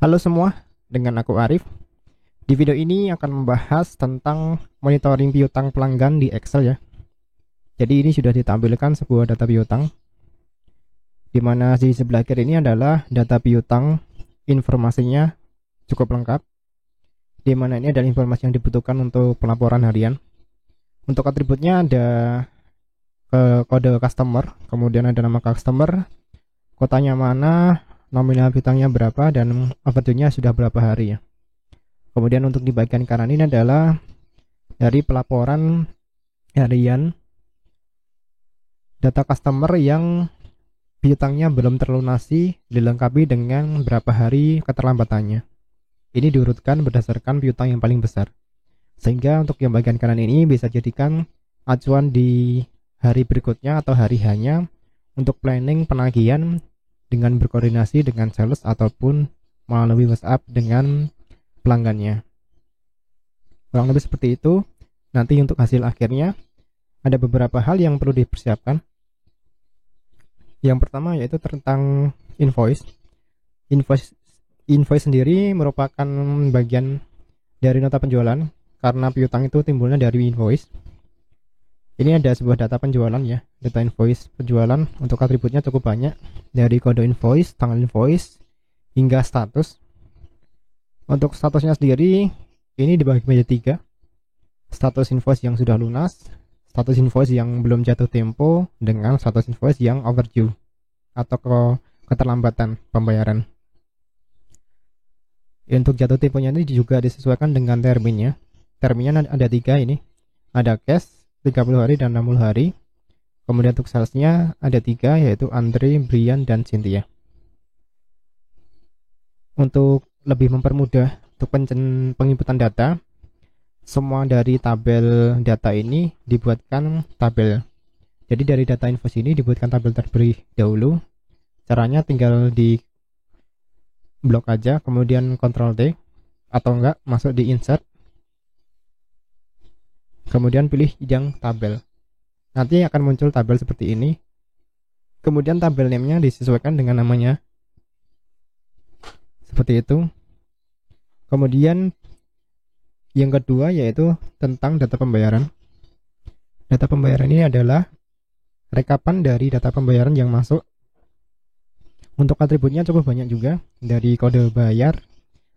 Halo semua, dengan aku Arif. Di video ini akan membahas tentang monitoring piutang pelanggan di Excel ya. Jadi ini sudah ditampilkan sebuah data piutang, di mana di sebelah kiri ini adalah data piutang, informasinya cukup lengkap, di mana ini adalah informasi yang dibutuhkan untuk pelaporan harian. Untuk atributnya ada kode customer, kemudian ada nama customer, kotanya mana, nominal piutangnya berapa, dan overdue-nya sudah berapa hari ya. Kemudian untuk di bagian kanan ini adalah dari pelaporan harian data customer yang piutangnya belum terlunasi dilengkapi dengan berapa hari keterlambatannya. Ini diurutkan berdasarkan piutang yang paling besar. Sehingga untuk yang bagian kanan ini bisa jadikan acuan di hari berikutnya atau hari hanya untuk planning penagihan dengan berkoordinasi dengan sales ataupun melalui WhatsApp dengan pelanggannya. Kurang lebih seperti itu. Nanti untuk hasil akhirnya ada beberapa hal yang perlu dipersiapkan. Yang pertama yaitu tentang invoice. Invoice sendiri merupakan bagian dari nota penjualan karena piutang itu timbulnya dari invoice. Ini ada sebuah data penjualan ya, data invoice penjualan. Untuk atributnya cukup banyak, dari kode invoice, tanggal invoice, hingga status. Untuk statusnya sendiri ini dibagi menjadi 3. Status invoice yang sudah lunas, status invoice yang belum jatuh tempo, dengan status invoice yang overdue atau keterlambatan pembayaran. Untuk jatuh temponya ini juga disesuaikan dengan terminnya. Terminnya ada 3 ini. Ada cash 30 hari dan 60 hari. Kemudian untuk salesnya ada 3, yaitu Andre, Brian, dan Cynthia. Untuk lebih mempermudah untuk penginputan data, semua dari tabel data ini dibuatkan tabel. Jadi dari data invoice ini dibuatkan tabel terlebih dahulu. Caranya tinggal di blok aja, kemudian Ctrl D, atau enggak masuk di insert, kemudian pilih yang tabel. Nanti akan muncul tabel seperti ini. Kemudian tabel name-nya disesuaikan dengan namanya. Seperti itu. Kemudian yang kedua yaitu tentang data pembayaran. Data pembayaran ini adalah rekapan dari data pembayaran yang masuk. Untuk atributnya cukup banyak juga, dari kode bayar,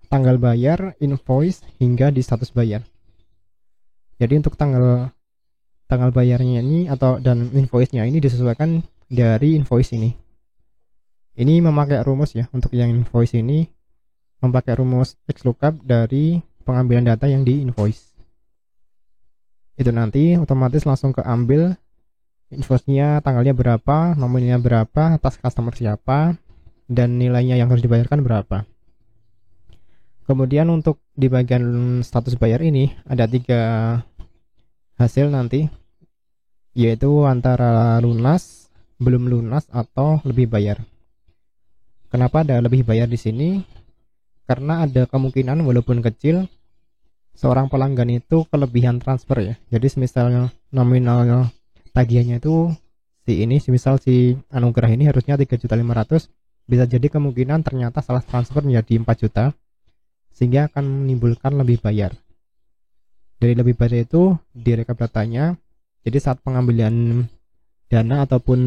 tanggal bayar, invoice, hingga di status bayar. Jadi untuk tanggal bayarnya ini dan invoice-nya ini disesuaikan dari invoice ini. Ini memakai rumus ya, untuk yang invoice ini memakai rumus XLOOKUP dari pengambilan data yang di invoice. Itu nanti otomatis langsung keambil invoice-nya, tanggalnya berapa, nominalnya berapa, atas customer siapa, dan nilainya yang harus dibayarkan berapa. Kemudian untuk di bagian status bayar ini ada 3 hasil nanti, yaitu antara lunas, belum lunas, atau lebih bayar. Kenapa ada lebih bayar di sini? Karena ada kemungkinan walaupun kecil seorang pelanggan itu kelebihan transfer ya. Jadi misalnya nominal tagihannya itu semisal si Anugerah ini harusnya 3.500.000, bisa jadi kemungkinan ternyata salah transfer menjadi 4 juta, sehingga akan menimbulkan lebih bayar. Dari lebih bayar itu direkap datanya, jadi saat pengambilan dana ataupun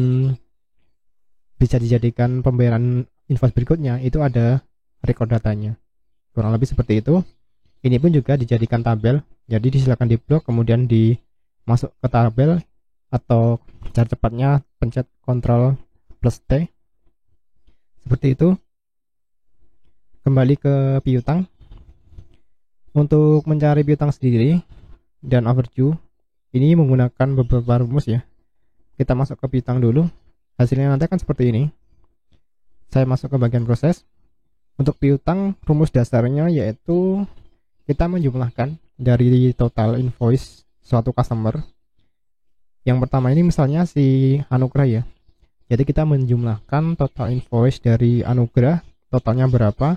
bisa dijadikan pembayaran invoice berikutnya itu ada record datanya. Kurang lebih seperti itu. Ini pun juga dijadikan tabel, jadi disilakan diblok kemudian dimasuk ke tabel, atau cara cepatnya pencet Ctrl plus T. Seperti itu. Kembali ke piutang. Untuk mencari piutang sendiri dan overdue, ini menggunakan beberapa rumus ya. Kita masuk ke piutang dulu. Hasilnya nanti akan seperti ini. Saya masuk ke bagian proses. Untuk piutang, rumus dasarnya yaitu kita menjumlahkan dari total invoice suatu customer. Yang pertama ini misalnya si Anugerah ya. Jadi kita menjumlahkan total invoice dari Anugerah, totalnya berapa,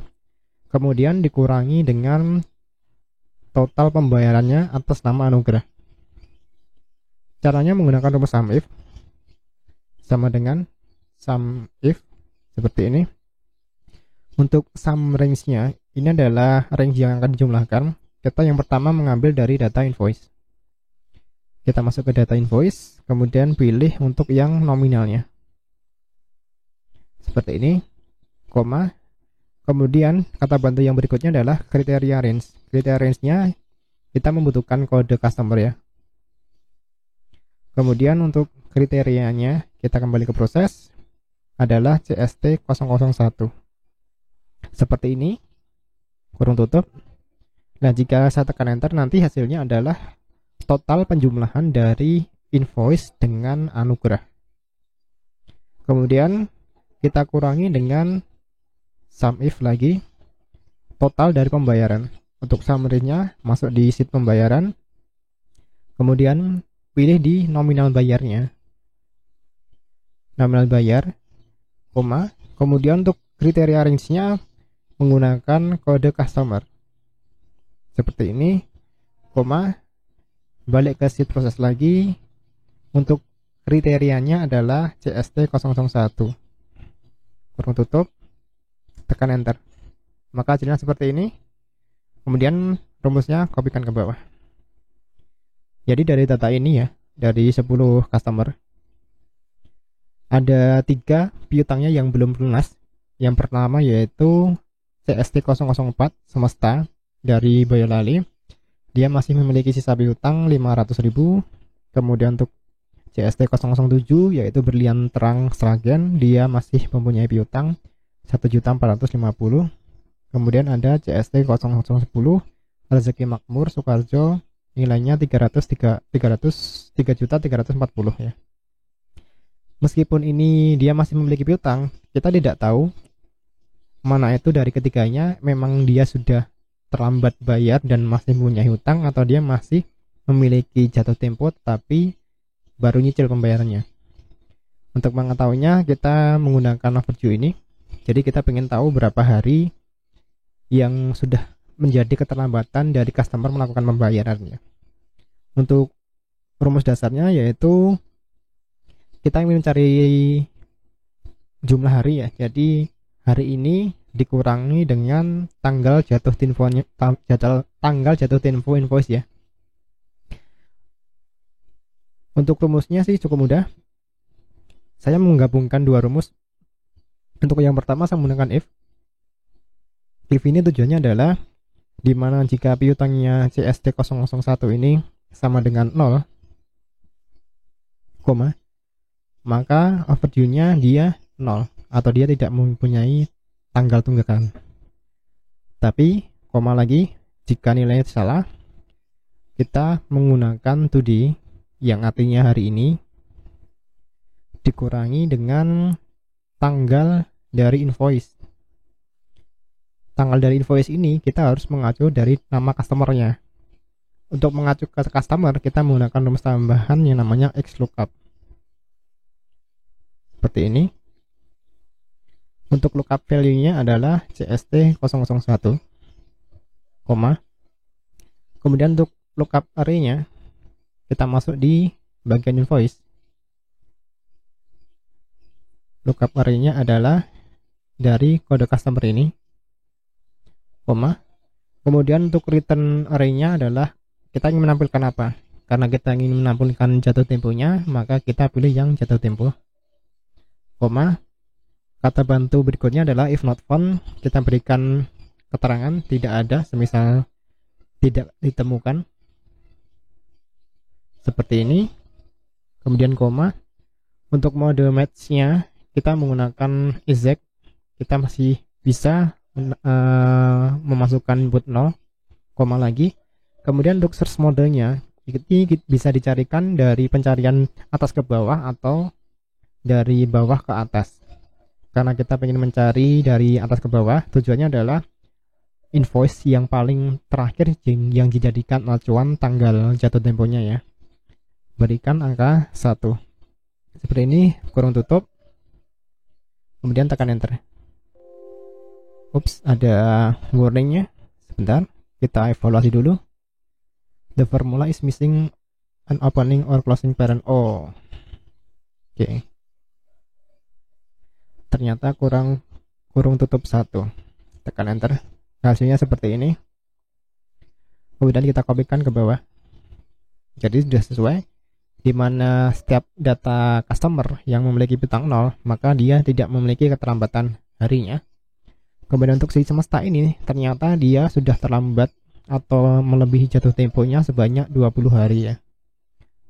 kemudian dikurangi dengan total pembayarannya atas nama Anugerah. Caranya menggunakan rumus SUMIF, sama dengan SUMIF seperti ini. Untuk sum range-nya, ini adalah range yang akan dijumlahkan. Kita yang pertama mengambil dari data invoice. Kita masuk ke data invoice, kemudian pilih untuk yang nominalnya. Seperti ini, koma. Kemudian kata bantu yang berikutnya adalah kriteria range. Kriteria range-nya kita membutuhkan kode customer ya. Kemudian untuk kriterianya, kita kembali ke proses, adalah CST001. Seperti ini, kurung tutup. Nah, jika saya tekan enter, nanti hasilnya adalah total penjumlahan dari invoice dengan anugerah. Kemudian kita kurangi dengan sum if lagi, total dari pembayaran. Untuk summary-nya masuk di sheet pembayaran, kemudian pilih di nominal bayarnya. Nominal bayar, koma. Kemudian untuk kriteria range-nya menggunakan kode customer seperti ini, koma, balik ke sheet proses lagi. Untuk kriterianya adalah CST001, kurung tutup, tekan enter, maka hasilnya seperti ini. Kemudian rumusnya kopikan ke bawah. Jadi dari data ini ya, dari 10 customer, ada 3 piutangnya yang belum lunas. Yang pertama yaitu CST004 Semesta dari Boyolali, dia masih memiliki sisa piutang 500.000. Kemudian untuk CST007 yaitu Berlian Terang Sragen, dia masih mempunyai piutang 1.450.000. Kemudian ada CST010 Rezeki Makmur Sukarjo, nilainya 3.340.000 ya. Meskipun ini dia masih memiliki piutang, kita tidak tahu mana itu dari ketiganya memang dia sudah terlambat bayar dan masih mempunyai hutang, atau dia masih memiliki jatuh tempo tapi baru nyicil pembayarannya. Untuk mengetahuinya kita menggunakan overdue ini. Jadi kita ingin tahu berapa hari yang sudah menjadi keterlambatan dari customer melakukan pembayarannya. Untuk rumus dasarnya yaitu kita ingin mencari jumlah hari ya. Jadi hari ini dikurangi dengan tanggal jatuh temponya, tanggal jatuh tempo invoice ya. Untuk rumusnya sih cukup mudah. Saya menggabungkan dua rumus. Untuk yang pertama saya menggunakan if. If ini tujuannya adalah dimana jika piutangnya CST001 ini sama dengan 0, maka overdue-nya dia 0 atau dia tidak mempunyai tanggal tunggakan. Tapi koma lagi, jika nilainya salah, kita menggunakan today yang artinya hari ini dikurangi dengan tanggal dari invoice. Tanggal dari invoice ini kita harus mengacu dari nama customernya. Untuk mengacu ke customer, kita menggunakan rumus tambahan yang namanya XLOOKUP. Seperti ini. Untuk lookup value-nya adalah CST001, kemudian untuk lookup array-nya kita masuk di bagian invoice. Lookup array-nya adalah dari kode customer ini, kemudian untuk return array-nya adalah kita ingin menampilkan apa. Karena kita ingin menampilkan jatuh temponya, maka kita pilih yang jatuh tempo, kata bantu berikutnya adalah if not found, kita berikan keterangan tidak ada, semisal tidak ditemukan seperti ini. Kemudian koma. Untuk mode match-nya kita menggunakan exact, kita masih bisa memasukkan input 0, koma lagi. Kemudian untuk search modenya ini bisa dicarikan dari pencarian atas ke bawah atau dari bawah ke atas. Karena kita ingin mencari dari atas ke bawah, tujuannya adalah invoice yang paling terakhir yang dijadikan acuan tanggal jatuh temponya ya. Berikan angka 1. Seperti ini, kurung tutup. Kemudian tekan enter. Ups, ada warningnya. Sebentar, kita evaluasi dulu. The formula is missing an opening or closing parent. Oh, oke. Ternyata kurang tutup 1. tekan enter. Hasilnya seperti ini. Kemudian kita kopikan ke bawah. Jadi sudah sesuai, di mana setiap data customer yang memiliki piutang 0, maka dia tidak memiliki keterlambatan harinya. Kemudian untuk si semesta ini, ternyata dia sudah terlambat atau melebihi jatuh temponya sebanyak 20 hari ya.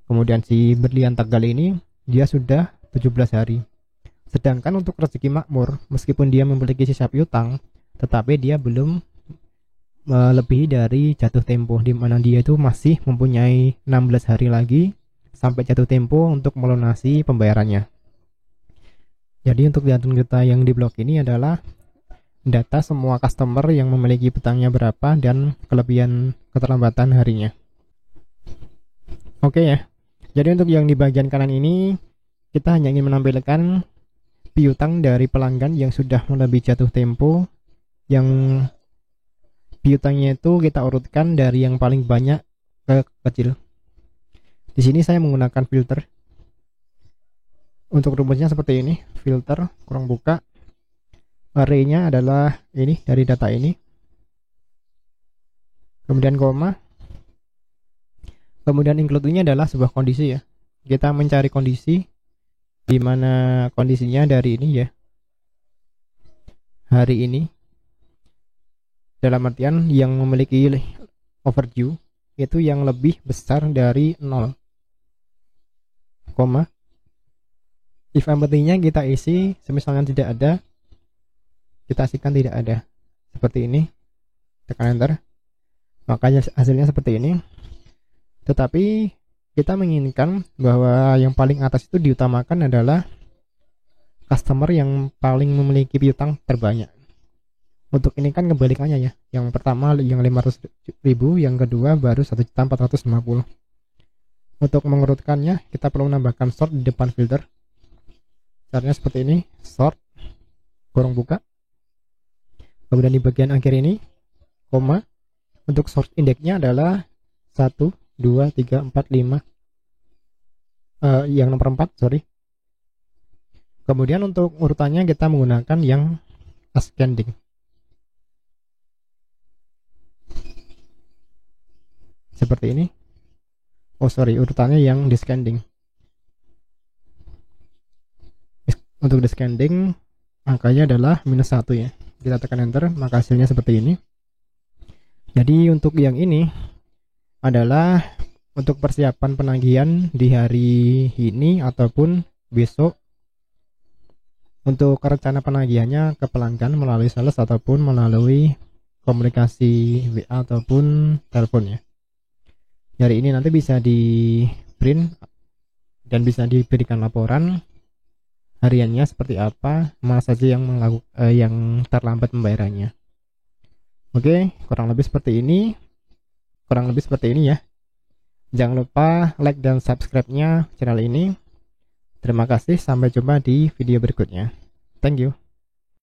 Kemudian si berlian tegal ini, dia sudah 17 hari. Sedangkan untuk rezeki makmur, meskipun dia memiliki sisa piutang, tetapi dia belum melebihi dari jatuh tempo, di mana dia itu masih mempunyai 16 hari lagi sampai jatuh tempo untuk melunasi pembayarannya. Jadi untuk data yang di blok ini adalah data semua customer yang memiliki piutangnya berapa dan kelebihan keterlambatan harinya. Oke ya. Jadi untuk yang di bagian kanan ini, kita hanya ingin menampilkan piutang dari pelanggan yang sudah melebihi jatuh tempo, yang piutangnya itu kita urutkan dari yang paling banyak ke kecil. Di sini saya menggunakan filter. Untuk rumusnya seperti ini, filter kurang buka, array-nya adalah ini dari data ini, kemudian koma, kemudian include-nya adalah sebuah kondisi ya. Kita mencari kondisi di mana kondisinya dari ini ya, hari ini, dalam artian yang memiliki overdue itu yang lebih besar dari 0, koma, if empty-nya kita isi, semisalnya tidak ada, kita asikan tidak ada, seperti ini, tekan enter, makanya hasilnya seperti ini. Tetapi kita menginginkan bahwa yang paling atas itu diutamakan adalah customer yang paling memiliki piutang terbanyak. Untuk ini kan kebalikannya ya, yang pertama yang 500.000, yang kedua baru 1.450.000. Untuk mengurutkannya kita perlu menambahkan sort di depan filter. Caranya seperti ini, sort kurung buka, kemudian di bagian akhir ini koma. Untuk sort indeksnya adalah 1, 2, 3, 4, 5, yang nomor 4 sorry. Kemudian untuk urutannya kita menggunakan yang ascending. Seperti ini. Oh sorry, urutannya yang descending. Untuk descending angkanya adalah -1 ya. Kita tekan enter, maka hasilnya seperti ini. Jadi untuk yang ini adalah untuk persiapan penagihan di hari ini ataupun besok, untuk rencana penagihannya ke pelanggan melalui sales ataupun melalui komunikasi WA ataupun telepon ya. Dari ini nanti bisa di print dan bisa diberikan laporan hariannya seperti apa, mana saja yang terlambat pembayarannya. Oke, kurang lebih seperti ini. Ya. Jangan lupa like dan subscribe-nya channel ini. Terima kasih, sampai jumpa di video berikutnya. Thank you.